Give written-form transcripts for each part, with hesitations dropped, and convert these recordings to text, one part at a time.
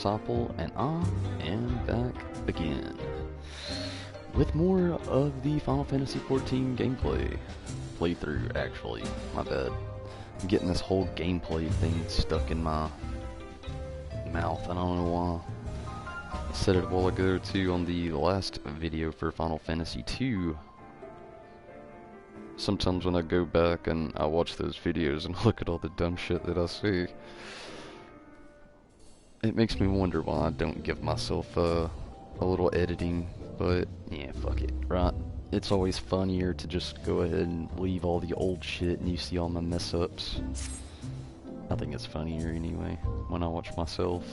Disciple, and I am back again with more of the Final Fantasy XIV gameplay. Playthrough, actually. My bad. I'm getting this whole gameplay thing stuck in my mouth. I don't know why. I said it a while ago too on the last video for Final Fantasy II. Sometimes when I go back and I watch those videos and look at all the dumb shit that I see, it makes me wonder why I don't give myself a little editing, but yeah, fuck it, right? It's always funnier to just go ahead and leave all the old shit and you see all my mess ups. I think it's funnier anyway, when I watch myself.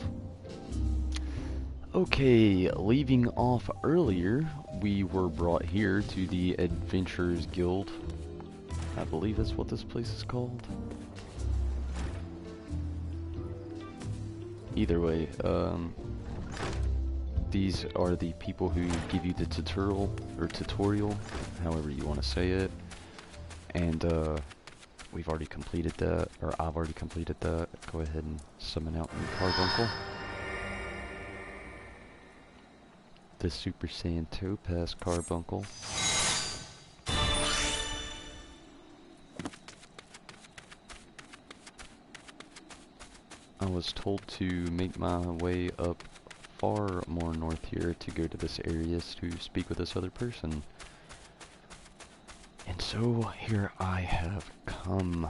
Okay, leaving off earlier, we were brought here to the Adventurers Guild. I believe that's what this place is called. Either way, these are the people who give you the tutorial, however you want to say it. And we've already completed that, or I've already completed that. Go ahead and summon out the Carbuncle. The Super Saiyan Topaz Carbuncle. I was told to make my way up far more north here to go to this area to speak with this other person. And so here I have come.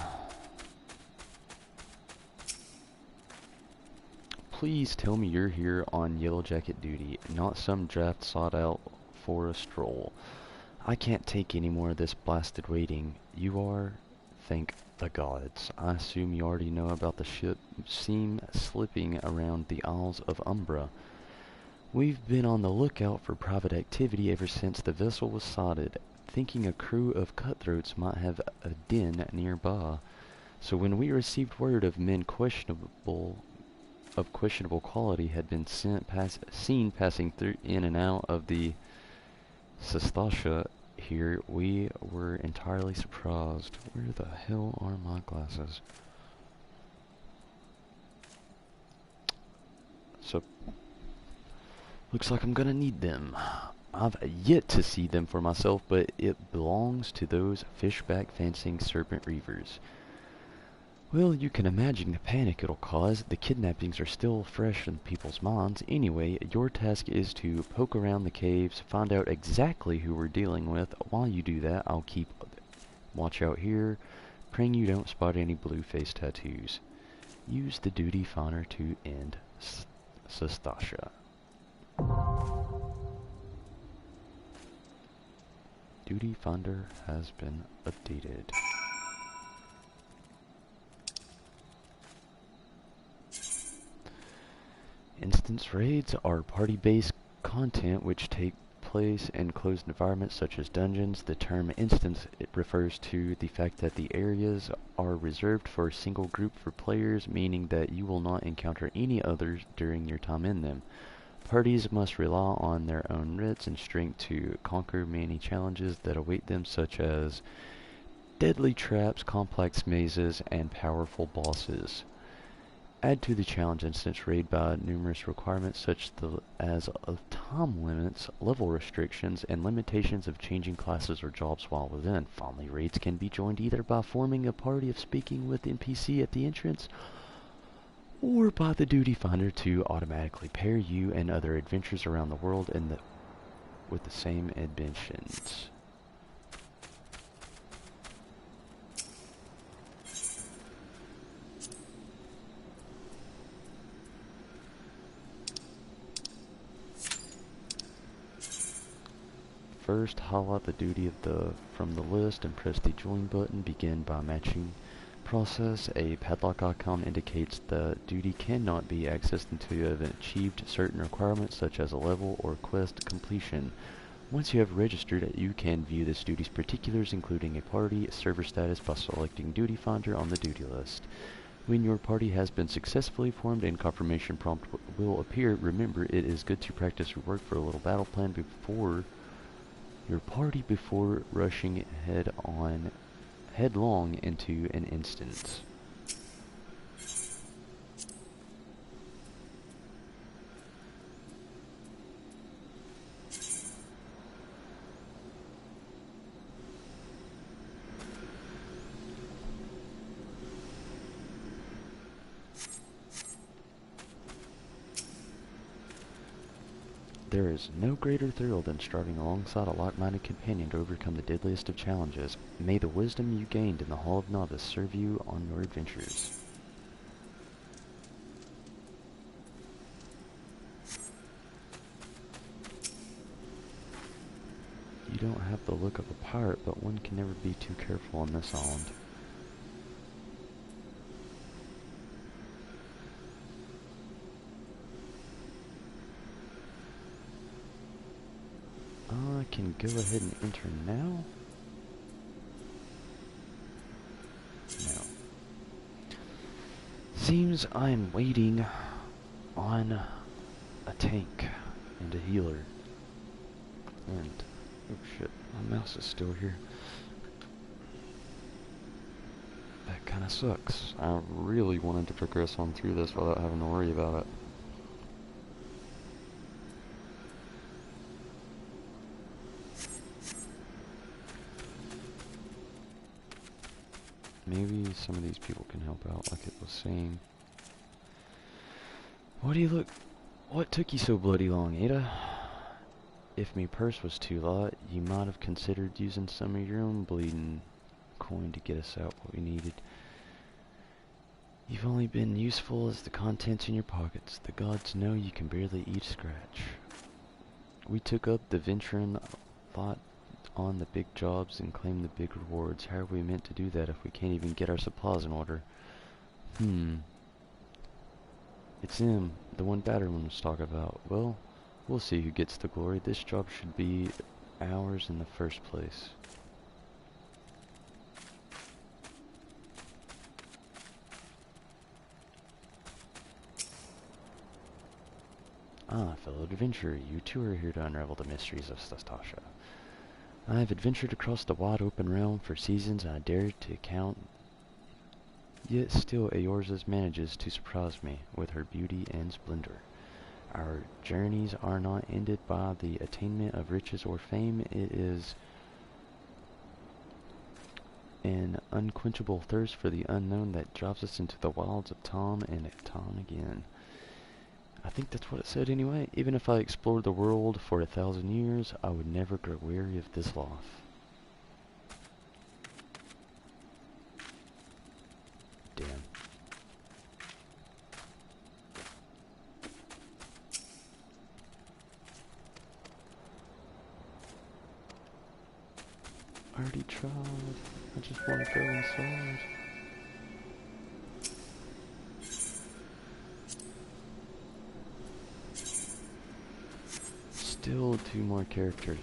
Please tell me you're here on Yellow Jacket duty, not some draft sought out for a stroll. I can't take any more of this blasted waiting. You are? Thank the gods. I assume you already know about the ship seam slipping around the Isles of Umbra. We've been on the lookout for private activity ever since the vessel was sighted, thinking a crew of cutthroats might have a den nearby. So when we received word of men questionable quality had been seen passing through in and out of the Sestasha here, we were entirely surprised. Where the hell are my glasses? So, looks like I'm gonna need them. I've yet to see them for myself, but it belongs to those fishback-fencing serpent reavers. Well, you can imagine the panic it'll cause. The kidnappings are still fresh in people's minds. Anyway, your task is to poke around the caves, find out exactly who we're dealing with. While you do that, I'll keep watch out here, praying you don't spot any blue face tattoos. Use the duty finder to end Sestasha. Duty finder has been updated. Instance raids are party-based content which take place in closed environments such as dungeons. The term instance refers to the fact that the areas are reserved for a single group for players, meaning that you will not encounter any others during your time in them. Parties must rely on their own wits and strength to conquer many challenges that await them, such as deadly traps, complex mazes, and powerful bosses. Add to the challenge instance raid by numerous requirements such as time limits, level restrictions, and limitations of changing classes or jobs while within. Finally, raids can be joined either by forming a party of speaking with NPC at the entrance, or by the duty finder to automatically pair you and other adventurers around the world with the same ambitions. First, highlight the duty from the list and press the join button. Begin by matching process. A padlock icon indicates the duty cannot be accessed until you have achieved certain requirements such as a level or quest completion. Once you have registered, you can view this duty's particulars including a party server status by selecting duty finder on the duty list. When your party has been successfully formed and confirmation prompt will appear, remember it is good to practice your work for a little battle plan before your party before rushing headlong into an instance. There is no greater thrill than starting alongside a like-minded companion to overcome the deadliest of challenges. May the wisdom you gained in the Hall of Novice serve you on your adventures. You don't have the look of a pirate, but one can never be too careful on this island. I can go ahead and enter now. No. Seems I'm waiting on a tank and a healer. And, oh shit, my mouse is still here. That kinda sucks. I really wanted to progress on through this without having to worry about it. Maybe some of these people can help out, like it was saying. What took you so bloody long, Ada? If me purse was too light, you might have considered using some of your own bleeding coin to get us out what we needed. You've only been useful as the contents in your pockets. The gods know you can barely eat scratch. We took up the venturing lot on the big jobs and claim the big rewards. How are we meant to do that if we can't even get our supplies in order? It's him, the one Batterman was talking about. Well, we'll see who gets the glory. This job should be ours in the first place. Ah, fellow adventurer, you too are here to unravel the mysteries of Stastasha. I have adventured across the wide open realm for seasons, and I dare to count. Yet still Eorza manages to surprise me with her beauty and splendor. Our journeys are not ended by the attainment of riches or fame. It is an unquenchable thirst for the unknown that drives us into the wilds of time and time again. I think that's what it said anyway. Even if I explored the world for 1,000 years, I would never grow weary of this life. Damn. I already tried. I just want to go inside. Still 2 more characters.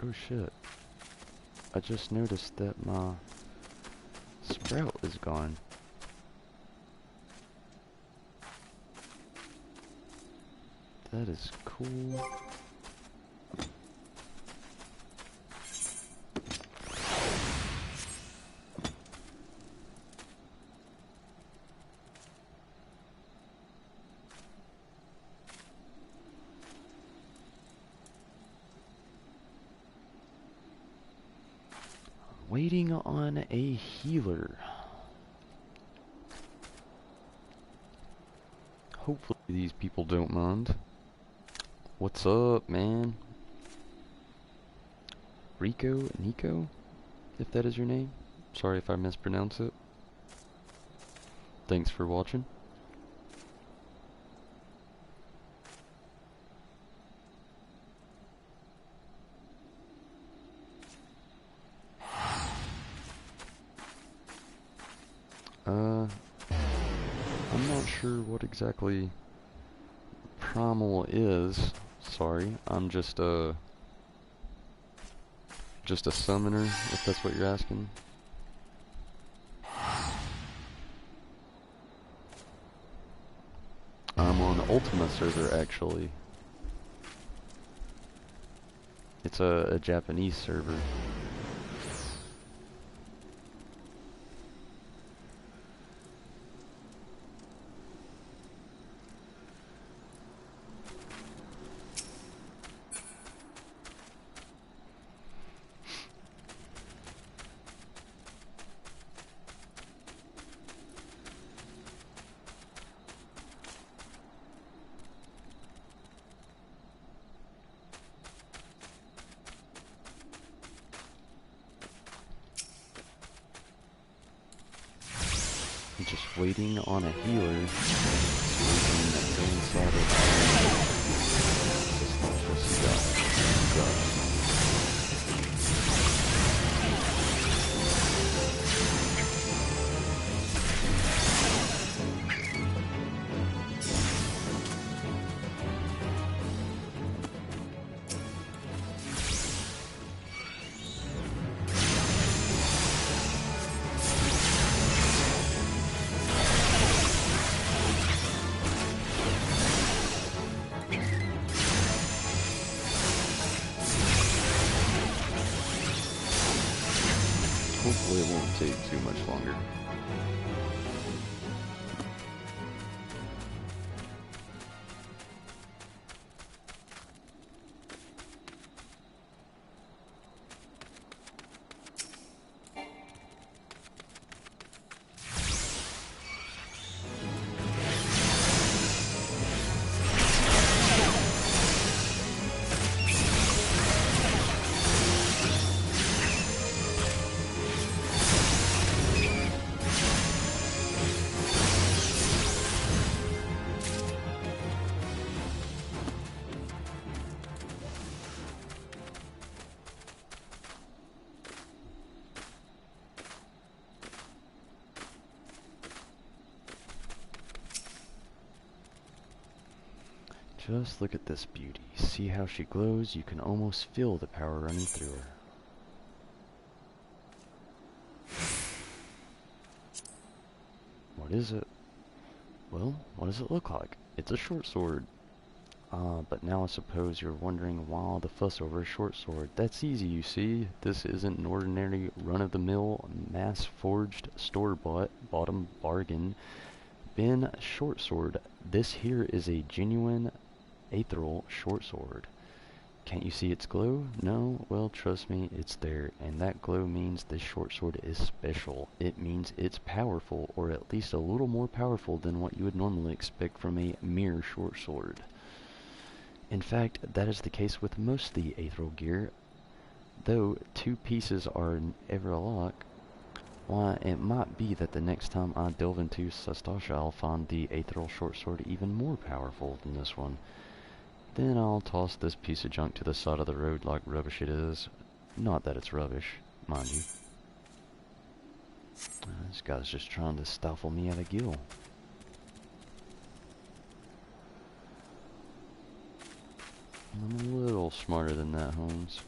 Oh shit. I just noticed that my sprout is gone. That is cool. Waiting on a healer. Hopefully these people don't mind. What's up, man? Nico? If that is your name. Sorry if I mispronounce it. Thanks for watching. I'm not sure what exactly primal is. Sorry, I'm just a summoner, if that's what you're asking. I'm on Ultima server, actually. It's a Japanese server. Just waiting on a healer so we can go inside of hopefully it won't take too much longer. Just look at this beauty. See how she glows? You can almost feel the power running through her. What is it? Well, what does it look like? It's a short sword. But now I suppose you're wondering why all the fuss over a short sword. That's easy, you see. This isn't an ordinary run-of-the-mill, mass-forged, store-bought, bottom bargain bin short sword. This here is a genuine ethereal short sword. Can't you see its glow? No? Well, trust me, it's there, and that glow means this short sword is special. It means it's powerful, or at least a little more powerful than what you would normally expect from a mere short sword. In fact, that is the case with most of the ethereal gear. Though two pieces are ever alike, why, it might be that the next time I delve into Sastasha, I'll find the ethereal short sword even more powerful than this one. Then I'll toss this piece of junk to the side of the road like rubbish it is. Not that it's rubbish, mind you. This guy's just trying to stifle me at a gill. I'm a little smarter than that, Holmes.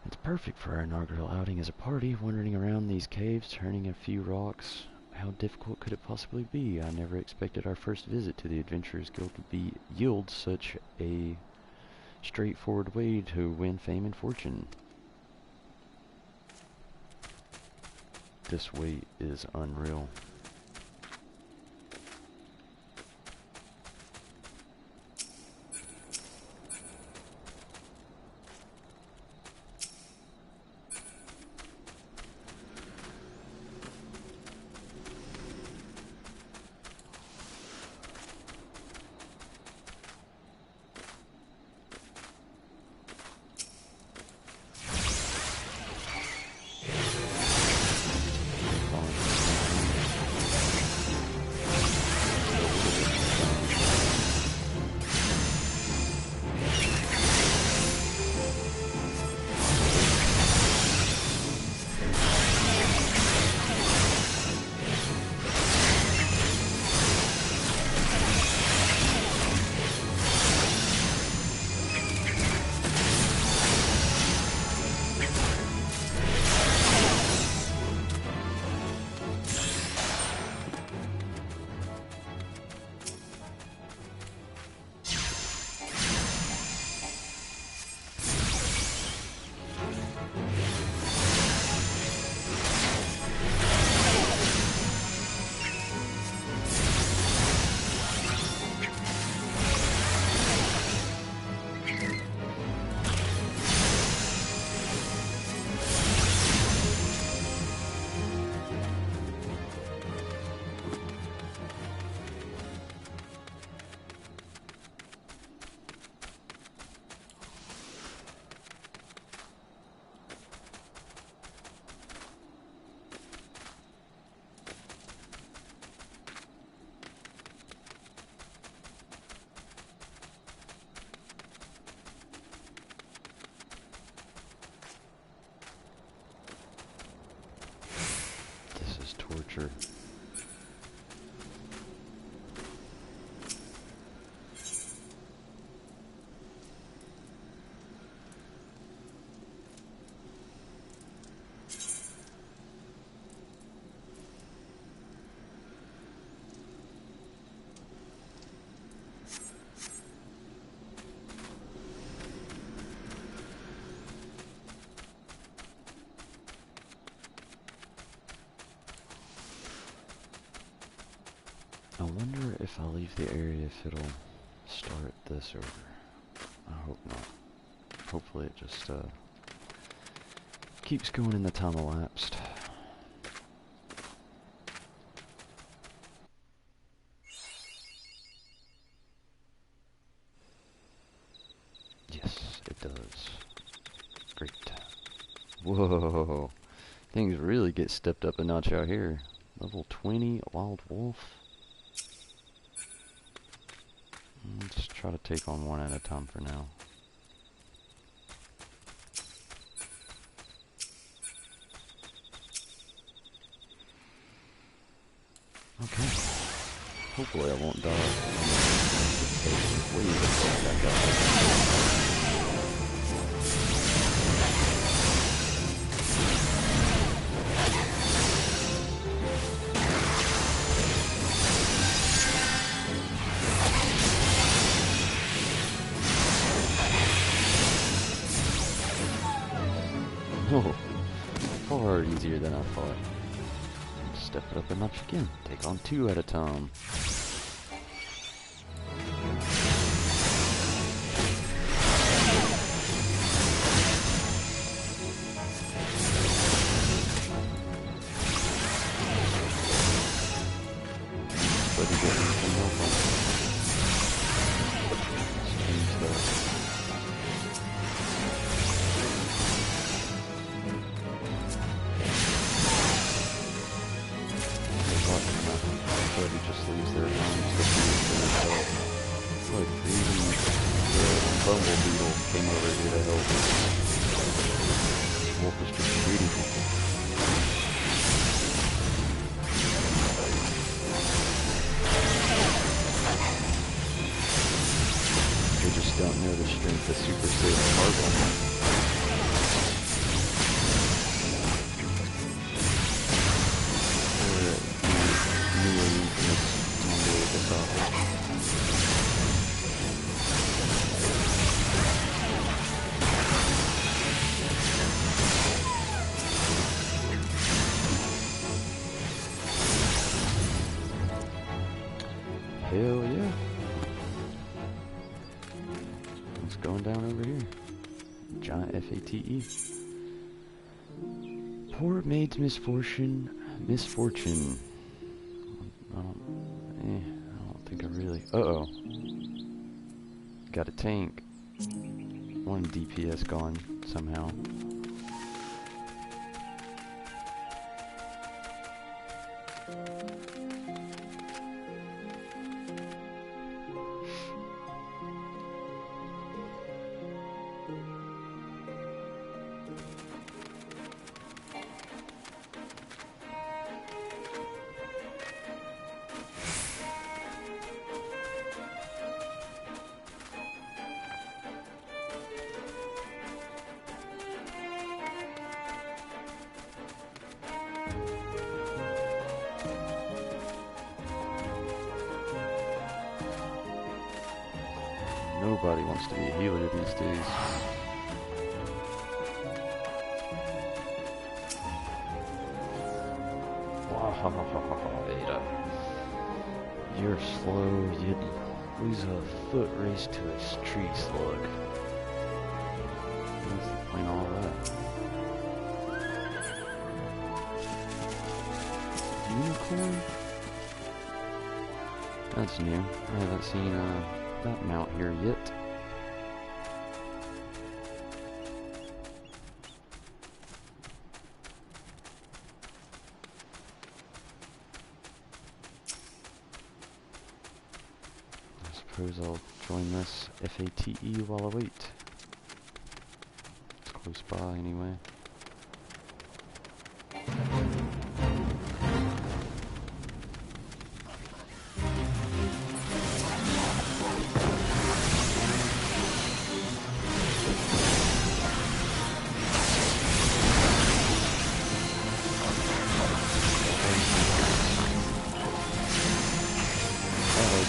It's perfect for our inaugural outing as a party, wandering around these caves, turning a few rocks. How difficult could it possibly be? I never expected our first visit to the Adventurers Guild to yield such a straightforward way to win fame and fortune. This weight is unreal. structure. I wonder if I leave the area if it'll start this over. I hope not. Hopefully it just keeps going in the time elapsed. Yes, it does. Great. Whoa. Things really get stepped up a notch out here. Level 20, Wild Wolf. Let's try to take on one at a time for now. Okay. Hopefully I won't die. Way the fuck back up. Oh, far easier than I thought. Step it up a notch again. Take on two at a time. Buddy getting some help on. Change that. Buddy just leaves their homes to feed themselves. Look, even the bumble beetle came over here to help. This wolf is just shooting people. They just don't know the strength of Super Saiyan Carbon. Hell yeah. What's going down over here? Giant FATE. Poor maid's misfortune. I don't think I really... Uh-oh. Got a tank. One DPS gone somehow. Nobody wants to be a healer these days. Wow, Ada. You're slow, you'd lose a foot race to a tree slug. What's the point of all that? Unicorn? That's new. I haven't seen that mount here yet. I suppose I'll join this FATE while I wait. It's close by anyway.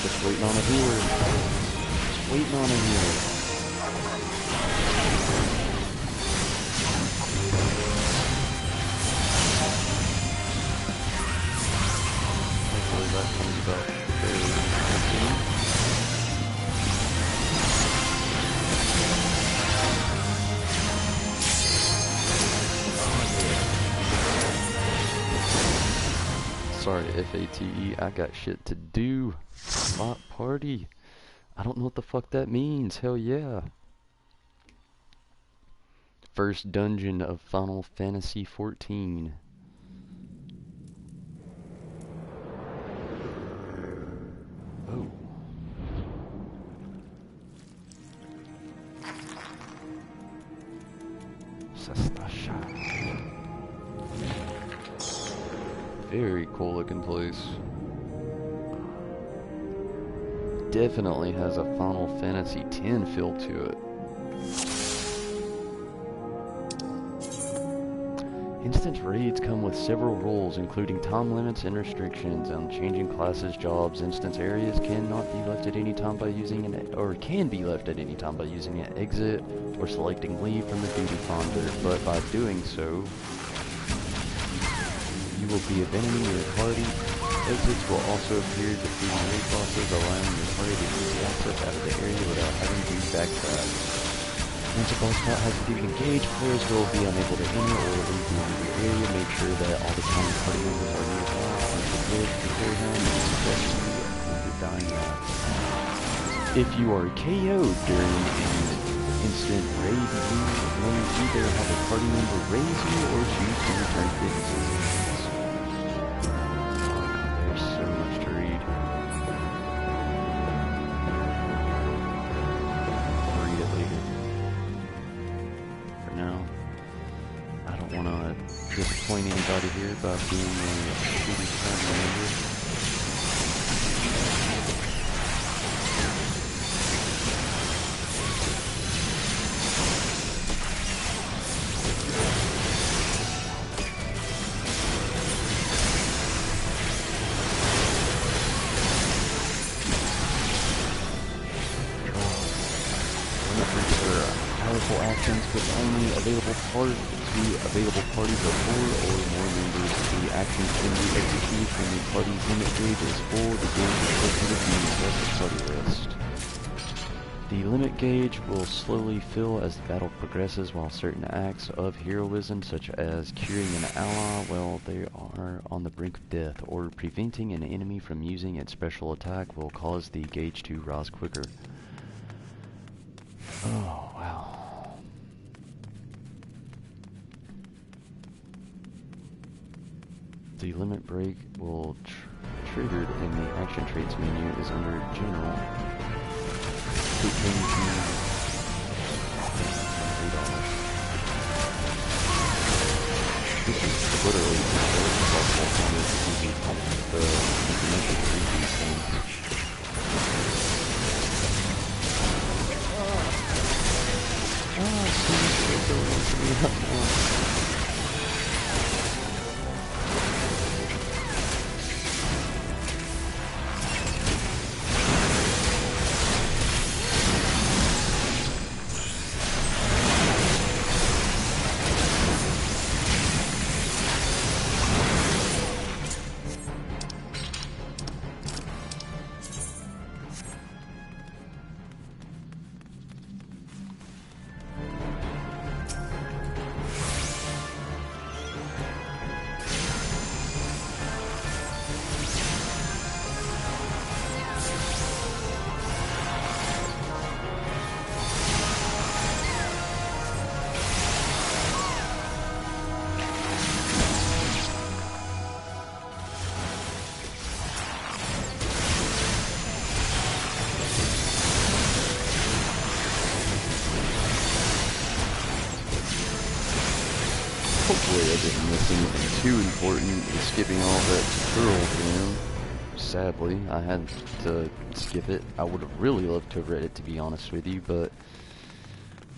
Just waiting on it here. Just waiting on it here. Hopefully that comes about fairly soon. Sorry, FATE, I got shit to do. Spot party. I don't know what the fuck that means. Hell yeah. First dungeon of Final Fantasy XIV. Oh. Sastasha. Very cool looking place. Definitely has a Final Fantasy X feel to it. Instance raids come with several rules, including time limits and restrictions on changing classes, jobs. Instance areas cannot be left at any time by using can be left at any time by using an exit or selecting leave from the duty finder, but by doing so, you will be abandoning your party. Exits will also appear defeating raid bosses, allowing your party to easy access out of the area without having to backtrack. Once a boss fight has been engaged, players will be unable to enter or leave the area. Make sure that all the common party members are nearby and prepared beforehand and especially the dying out. If you are KO'd during an instant raid, you may either have a party member raise you or choose to return to the instance. Disappoint anybody here by being a shitty family member. Powerful actions with only available parties of 4 or more members. The actions can be executed when the party's limit gauge is full. The game is located in the rest party list. The limit gauge will slowly fill as the battle progresses, while certain acts of heroism, such as curing an ally while they are on the brink of death, or preventing an enemy from using its special attack, will cause the gauge to rise quicker. Oh, wow. The limit break will triggered in the action traits menu is under general. It can be this is literally the implemented 3D thing. Hopefully I didn't miss anything too important with skipping all that tutorial again. Sadly, I had to skip it. I would have really loved to have read it, to be honest with you, but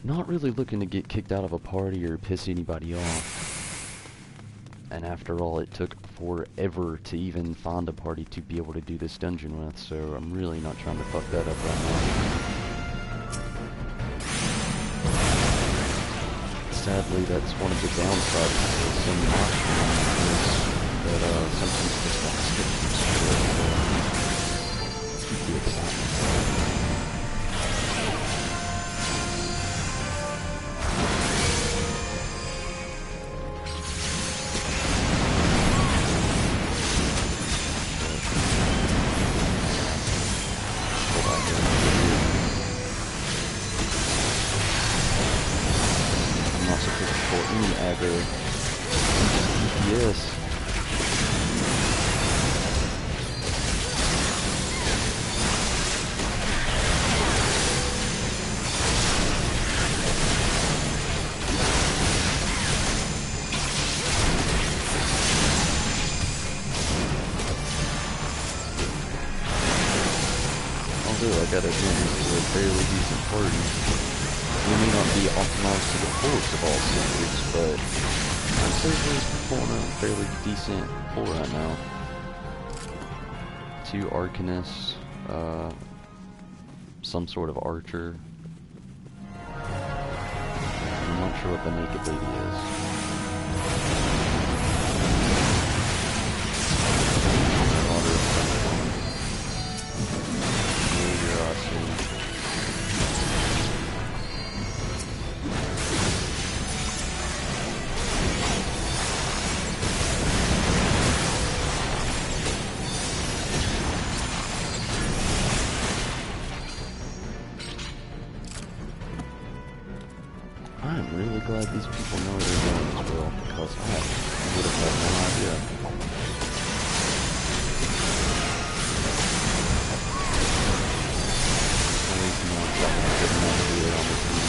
not really looking to get kicked out of a party or piss anybody off. And after all, it took forever to even find a party to be able to do this dungeon with, so I'm really not trying to fuck that up right now. Sadly, that's one of the downsides of some options is that sometimes just got skipped from school, so keep the excitement. Yes. Although I gotta admit, this is a fairly decent party. We may not be optimized to the fullest of all standards, but I'd say we're pulling a fairly decent pull right now. 2 Arcanists, some sort of archer. I'm not sure what the naked lady is. I'm really glad these people know they're going as well, because I would have had no idea. I always know exactly what I'm going to do on this team.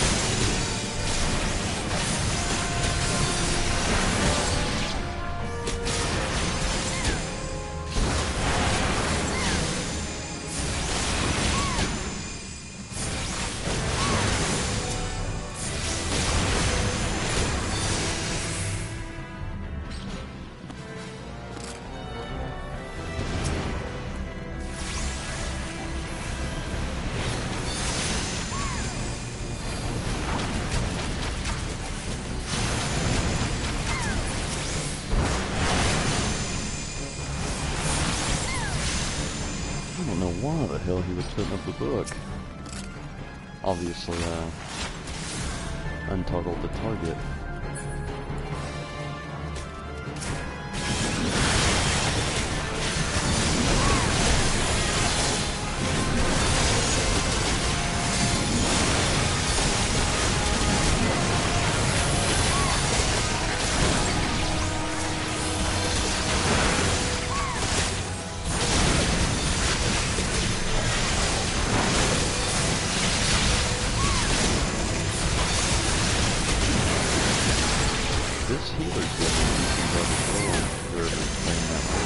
I don't know why the hell he was putting up the book. Obviously, untoggled the target. This healer's getting decent level whoever's playing that way.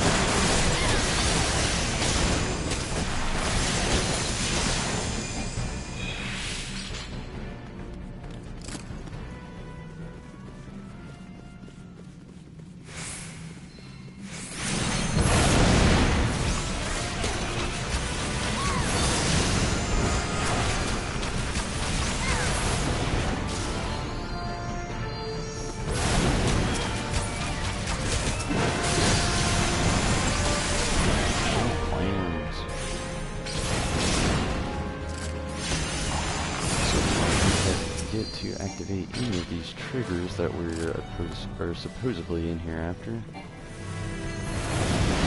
To activate any of these triggers that we're supposedly in here after.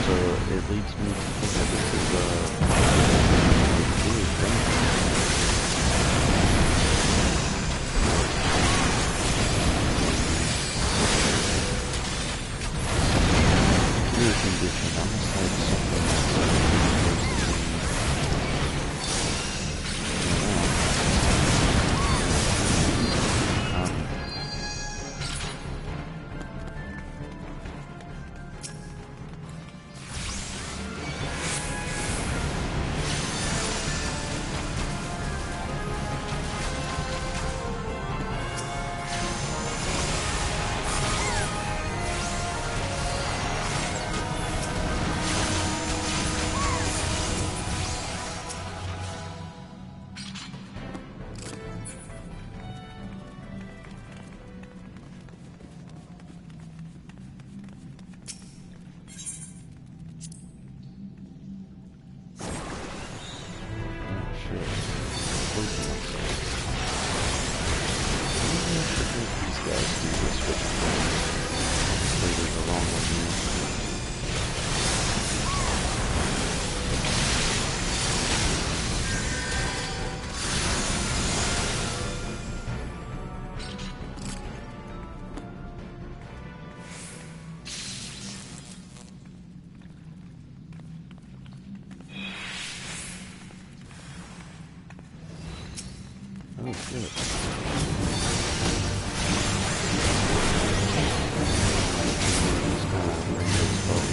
So it leads me to think that this is really condition. I must have something shit. Just kind of random stuff.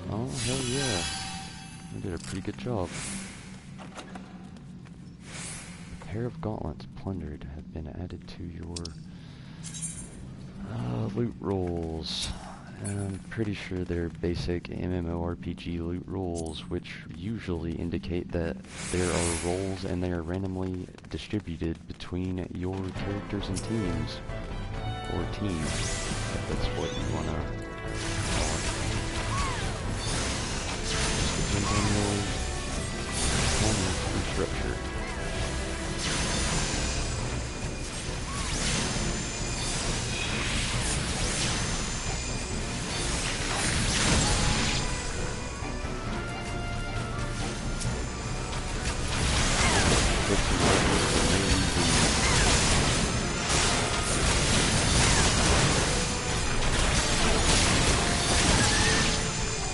Oh, hell yeah. You did a pretty good job. A pair of gauntlets plundered have been added to your loot rolls. I'm pretty sure they're basic MMORPG loot rolls, which usually indicate that there are rolls and they are randomly distributed between your characters and teams. Or teams, if that's what you want to call it. Depends on your performance and structure.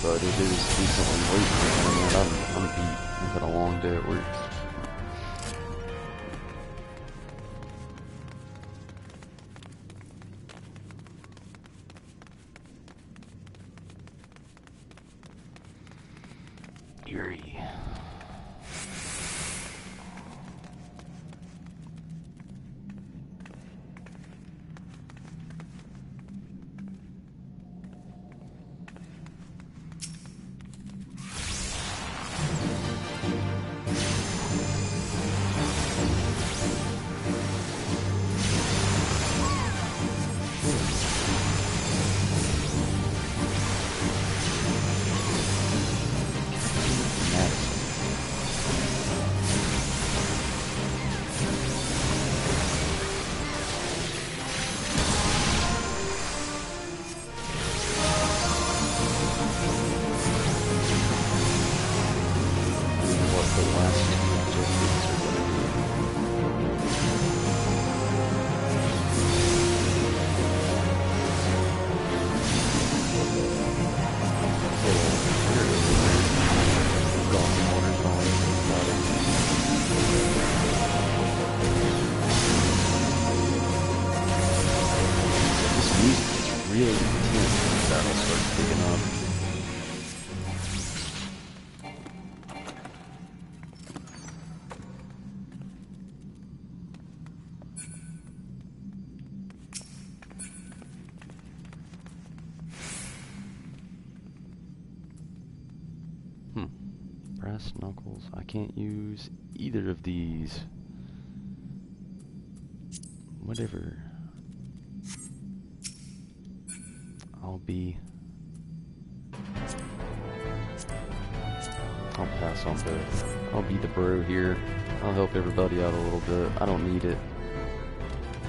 But it is decently late for me, and I'm beat. I've had a long day at work. Eerie. Really intense battle starts picking up. Brass knuckles. I can't use either of these. Whatever. I'll pass on both. I'll be the bro here. I'll help everybody out a little bit. I don't need it.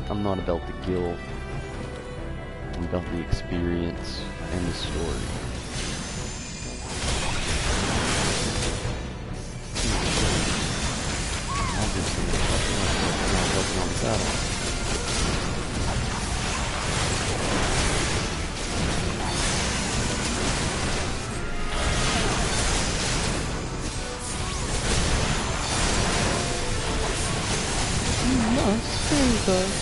I'm not about the guild. I'm about the experience and the story. Obviously, I'm not helping on the battle. Save us.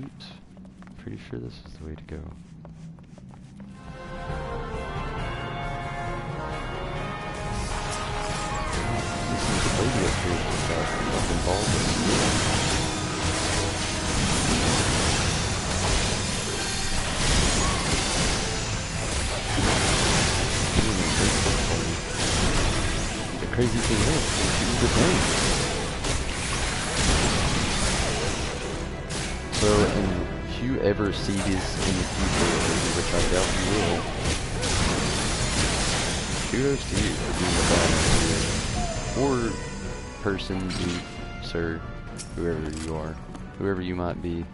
peeps. Pretty sure this is the way to go. This is the lady up here with that fucking ball. The crazy thing is, she's the thing. So, and if you ever see this in the future, which I doubt you will, kudos to you for being a volunteer. Or person, dude, sir, whoever you are, whoever you might be,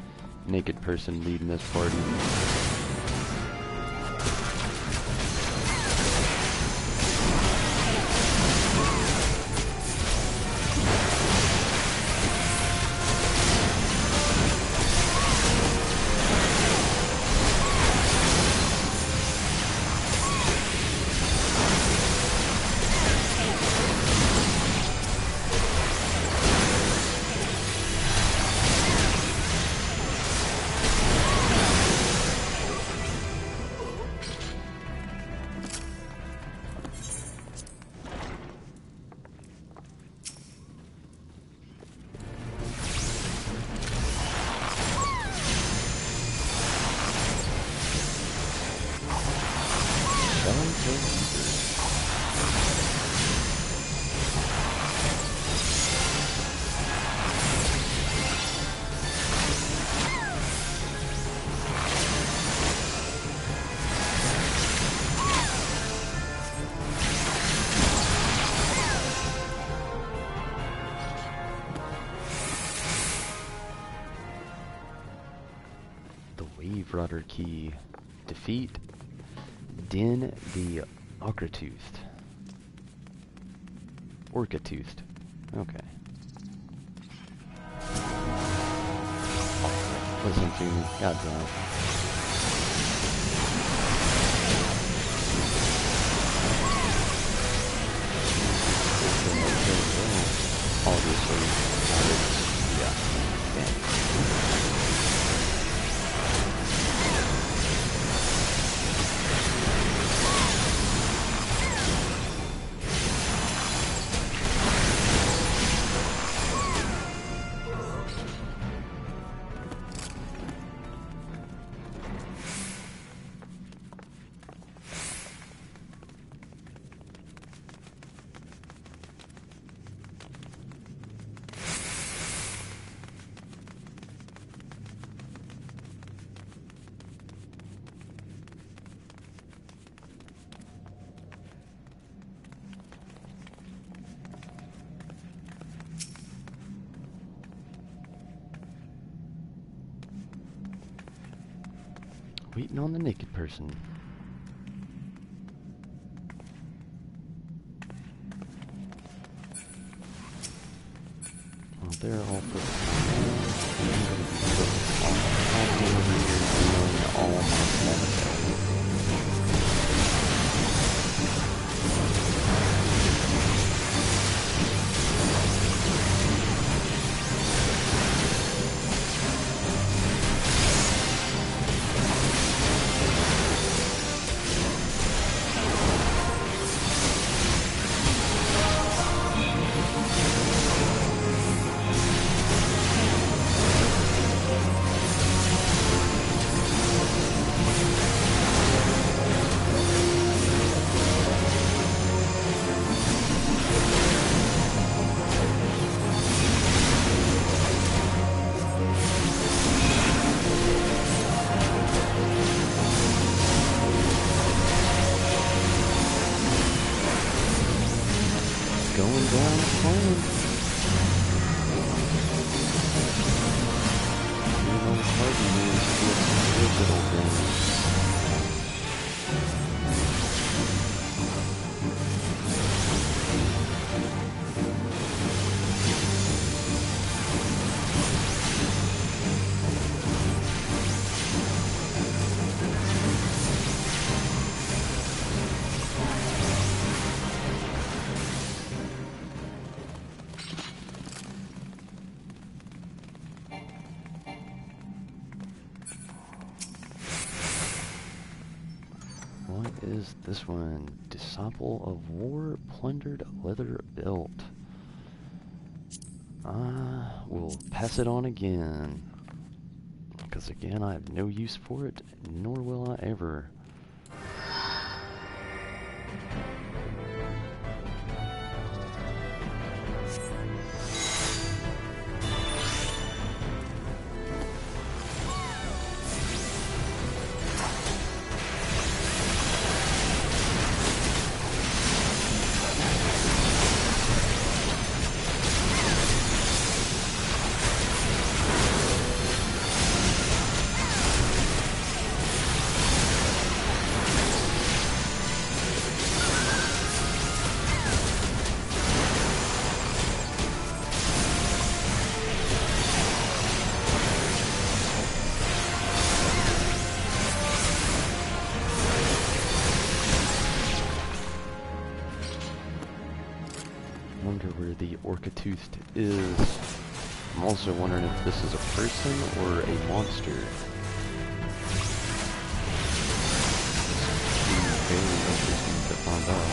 naked person leading this party. Rudder key. Defeat Din the Orca-toothed. Orca-toothed. Okay. Listen to me. God damn it. Obviously. Yeah. Damn. Waiting on the naked person. Well, they're all put over here doing all my stuff. Going down the plane. You know, hard to use digital things. This one, Disciple of War, plundered leather belt. We'll pass it on again. Because again, I have no use for it, nor will I ever. Wonder where the Orca-toothed is. I'm also wondering if this is a person or a monster. It's very interesting to find out.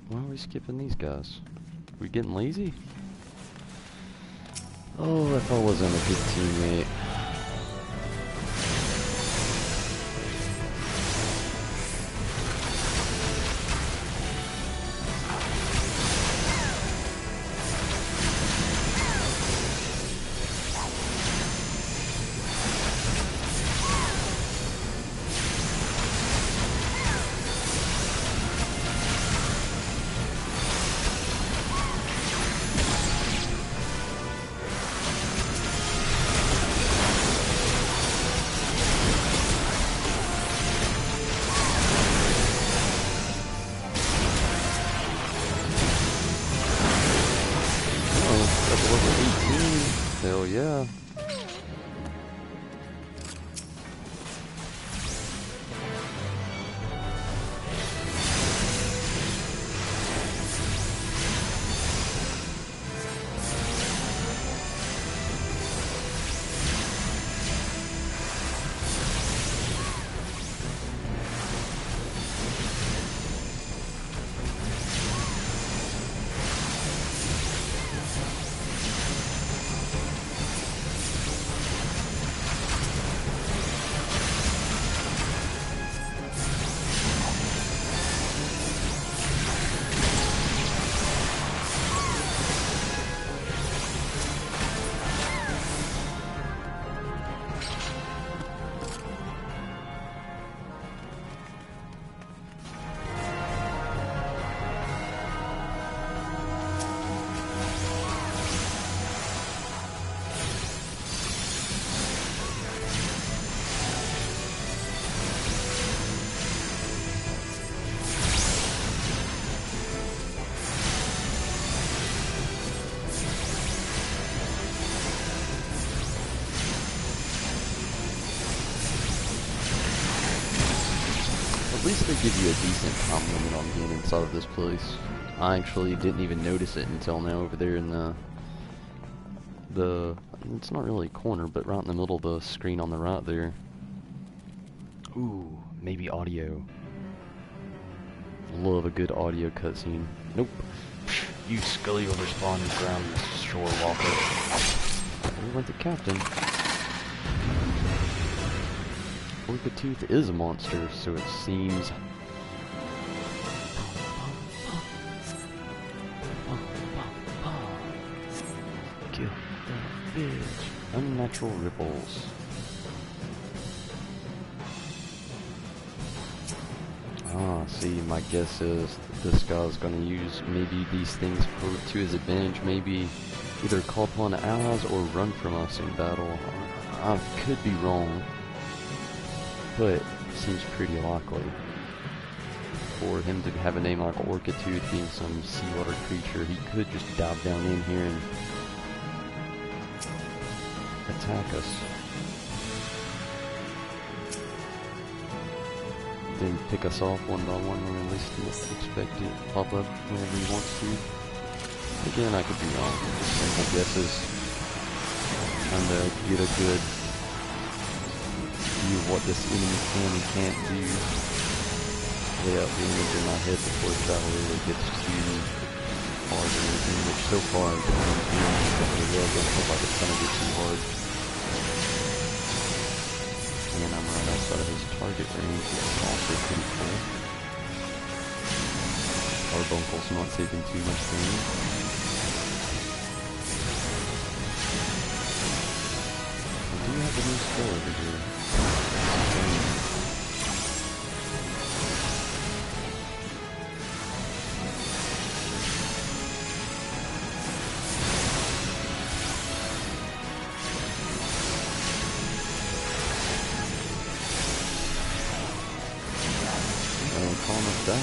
Why are we skipping these guys? We getting lazy? Oh, if I wasn't a good teammate. Hell yeah. At least they give you a decent time limit on being inside of this place. I actually didn't even notice it until now over there in the it's not really a corner, but right in the middle of the screen on the right there. Ooh, maybe audio. Love a good audio cutscene. Nope. You Scully overspawned ground shore walker. Where went the captain? Orca-tooth is a monster, so it seems. Kill that bitch. Unnatural ripples. Ah. See, my guess is this guy's going to use maybe these things to his advantage, maybe either call upon allies or run from us in battle. I could be wrong, but it seems pretty likely. For him to have a name like Orchitude, being some seawater creature, he could just dive down in here and attack us. Then pick us off one by one when we least expect it, pop up whenever he wants to. Again, I could be wrong. Just simple guesses. Trying to get a good view of what this enemy can and can't do. Lay out the image in my head before travel really gets too hard or anything, which so far I'm doing really well. Don't feel like it's gonna get too hard. And I'm right outside of his target range, which is also pretty cool. Carbuncle's not taking too much damage. I do have a new skill over here. Back up.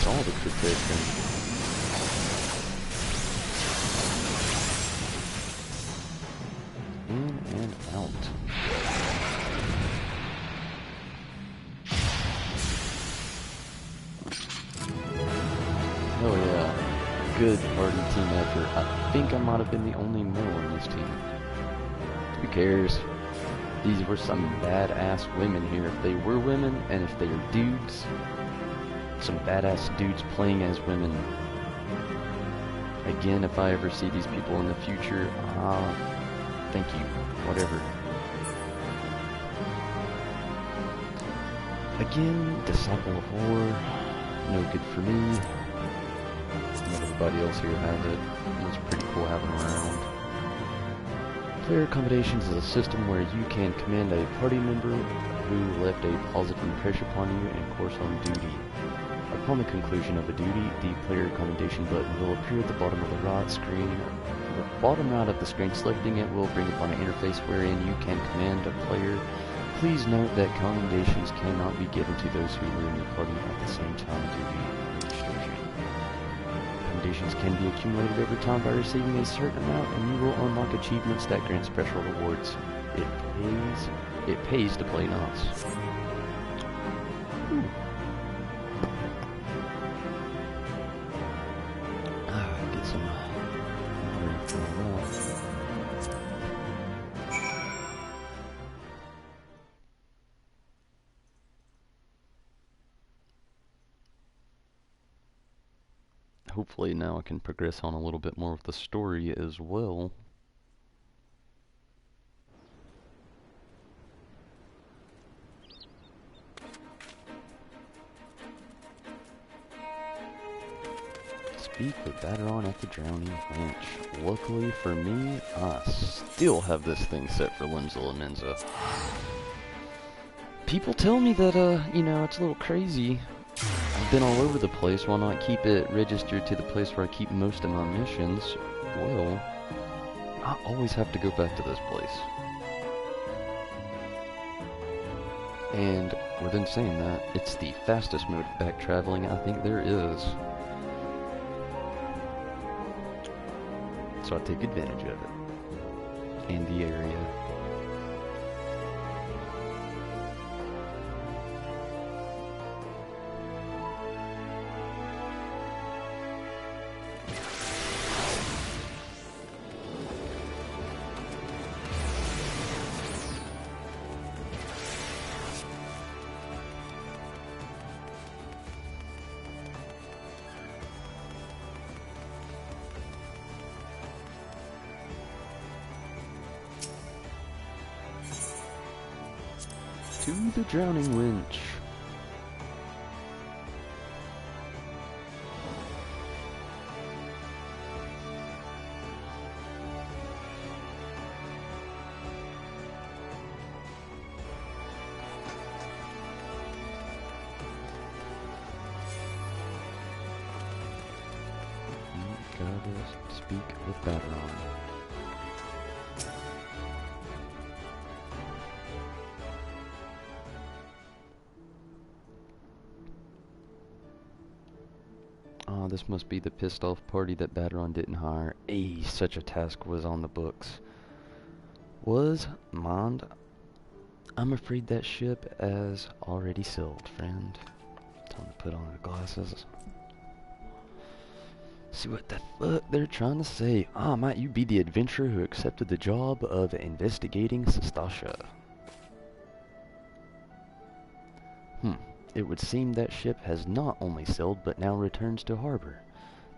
All the protection. In and out. Oh yeah, good party team effort. I think I might have been the only male on this team. Who cares? These were some badass women here. If they were women, and if they are dudes, some badass dudes playing as women. Again, if I ever see these people in the future, thank you, whatever. Again, Disciple of War, no good for me. Everybody else here has it. It's pretty cool having them around. Player accommodations is a system where you can command a party member who left a positive impression upon you and course on duty. Upon the conclusion of a duty, the player commendation button will appear at the bottom of the right screen. The bottom right of the screen, selecting it will bring upon an interface wherein you can command a player. Please note that commendations cannot be given to those who were in your party at the same time duty restriction. Commendations can be accumulated over time by receiving a certain amount, and you will unlock achievements that grant special rewards. It pays to play nice. Ooh. Hopefully now I can progress on a little bit more with the story as well. Speak with Baderon at the Drowning Bench. Luckily for me, I still have this thing set for Limsa Menza. People tell me that, you know, it's a little crazy. I've been all over the place. Why not keep it registered to the place where I keep most of my missions? Well, I always have to go back to this place. And within saying that, it's the fastest mode of back traveling I think there is. So I take advantage of it. And the area. to the drowning winch. Gotta speak with Baderon. Oh, this must be the pissed off party that Baderon didn't hire. Such a task was on the books. Mind? I'm afraid that ship has already sailed, friend. Time to put on the glasses. See what the fuck they're trying to say. Might you be the adventurer who accepted the job of investigating Sestasha? It would seem that ship has not only sailed, but now returns to harbor.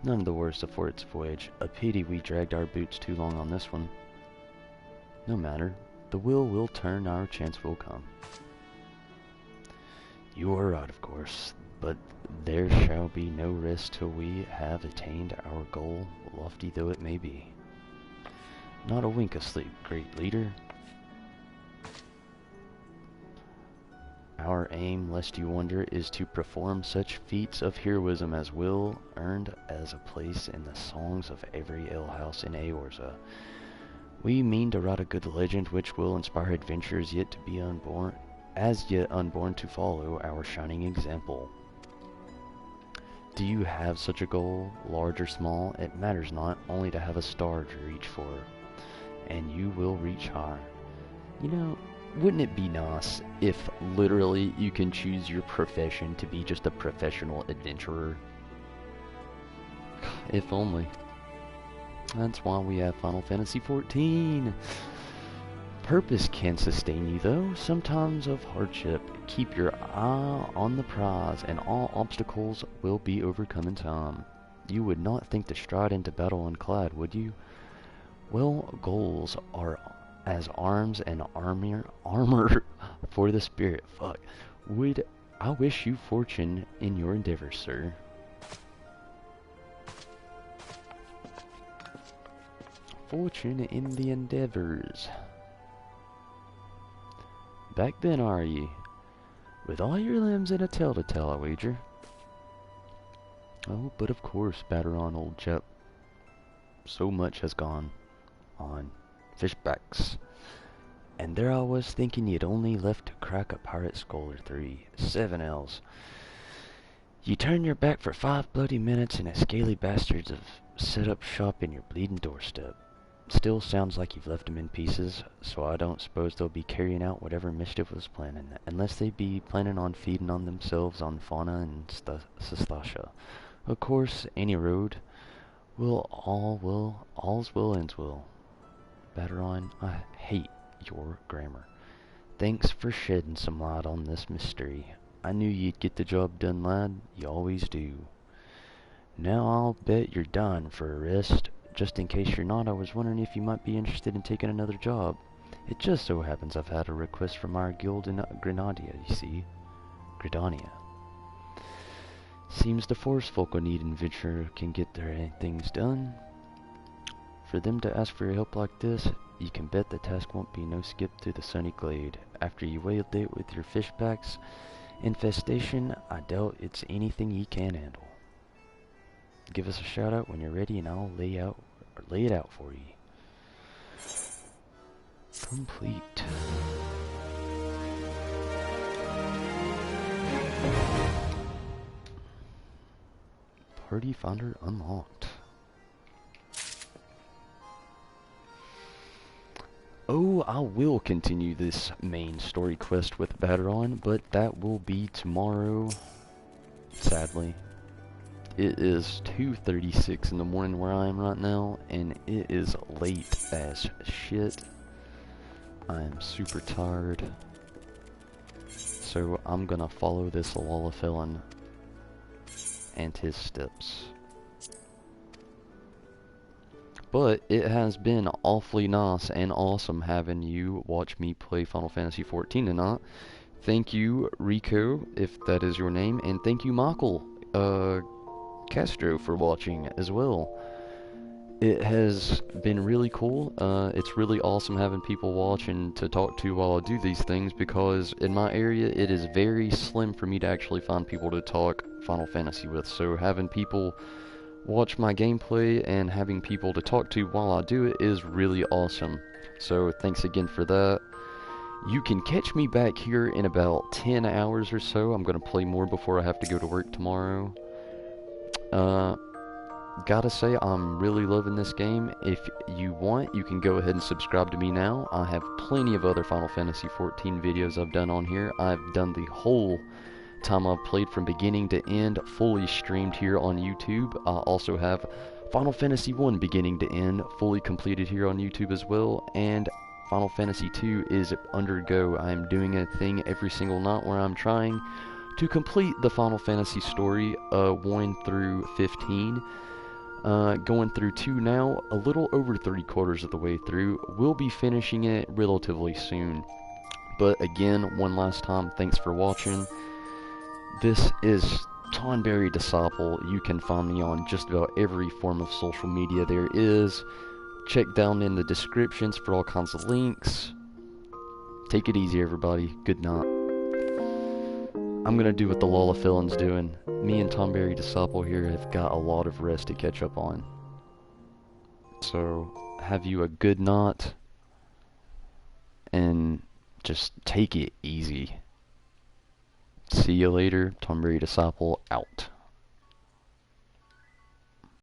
None the worse for its voyage. A pity we dragged our boots too long on this one. No matter. The wheel will turn, our chance will come. You are right, of course, but there shall be no rest till we have attained our goal, lofty though it may be. Not a wink of sleep, great leader. Our aim, lest you wonder, is to perform such feats of heroism as will earned as a place in the songs of every alehouse in Eorza. We mean to write a good legend which will inspire adventurers yet to be unborn, as yet unborn, to follow our shining example. Do you have such a goal, large or small? It matters not, only to have a star to reach for, and you will reach high. You know, wouldn't it be nice if literally you can choose your profession to be just a professional adventurer? If only. That's why we have Final Fantasy XIV. Purpose can sustain you, though, sometimes of hardship. Keep your eye on the prize, and all obstacles will be overcome in time. You would not think to stride into battle unclad, would you? Well, goals are as arms and armor for the spirit. Fuck. I wish you fortune in your endeavors, sir. Fortune in the endeavors. Back then, are ye? With all your limbs in a tell-to-tell, I wager. Oh, but of course, Baderon, old chap. So much has gone on. Fishbacks. And there I was thinking you'd only left to crack a pirate skull or 3. 7 L's. You turn your back for 5 bloody minutes and a scaly bastards have set up shop in your bleeding doorstep. Still sounds like you've left them in pieces, so I don't suppose they'll be carrying out whatever mischief was planning, unless they be planning on feeding on themselves on fauna and Sestasha. Of course, any road all's will ends well. Baderon, I hate your grammar. Thanks for shedding some light on this mystery. I knew you'd get the job done, lad. You always do. Now I'll bet you're dying for a rest. Just in case you're not, I was wondering if you might be interested in taking another job. It just so happens I've had a request from our guild in Grenadia, you see. Gridania. Seems the forest folk who need adventure can get their things done. For them to ask for your help like this, you can bet the task won't be no skip through the sunny glade. After you whaled it with your fishbacks infestation, I doubt it's anything ye can't handle. Give us a shout out when you're ready and I'll lay it out for ye. Complete. Party Finder unlocked. Oh, I will continue this main story quest with Baderon, but that will be tomorrow, sadly. It is 2:36 in the morning where I am right now, and it is late as shit. I am super tired. So I'm gonna follow this Lalafellan and his steps. But it has been awfully nice and awesome having you watch me play Final Fantasy XIV tonight. Thank you, Rico, if that is your name, and thank you, Michael Castro, for watching as well. It has been really cool. It's really awesome having people watch and to talk to while I do these things because in my area it is very slim for me to actually find people to talk Final Fantasy with. So having people watch my gameplay and having people to talk to while I do it is really awesome. So thanks again for that. You can catch me back here in about 10 hours or so. I'm going to play more before I have to go to work tomorrow. Uh, Gotta say, I'm really loving this game. If you want, you can go ahead and subscribe to me now. I have plenty of other Final Fantasy XIV videos I've done on here. I've done the whole time I've played from beginning to end, fully streamed here on YouTube. I also have Final Fantasy 1 beginning to end, fully completed here on YouTube as well. And Final Fantasy 2 is undergo. I'm doing a thing every single night where I'm trying to complete the Final Fantasy story, 1 through 15. Going through 2 now, a little over 3/4 of the way through. We'll be finishing it relatively soon. But again, one last time, thanks for watching. This is Tonberry Disciple. You can find me on just about every form of social media there is. Check down in the descriptions for all kinds of links. Take it easy, everybody. Good night. I'm gonna do what the Lullafilin's doing. Me and Tonberry Disciple here have got a lot of rest to catch up on. So, have you a good night, and just take it easy. See you later. Tonberry Disciple out.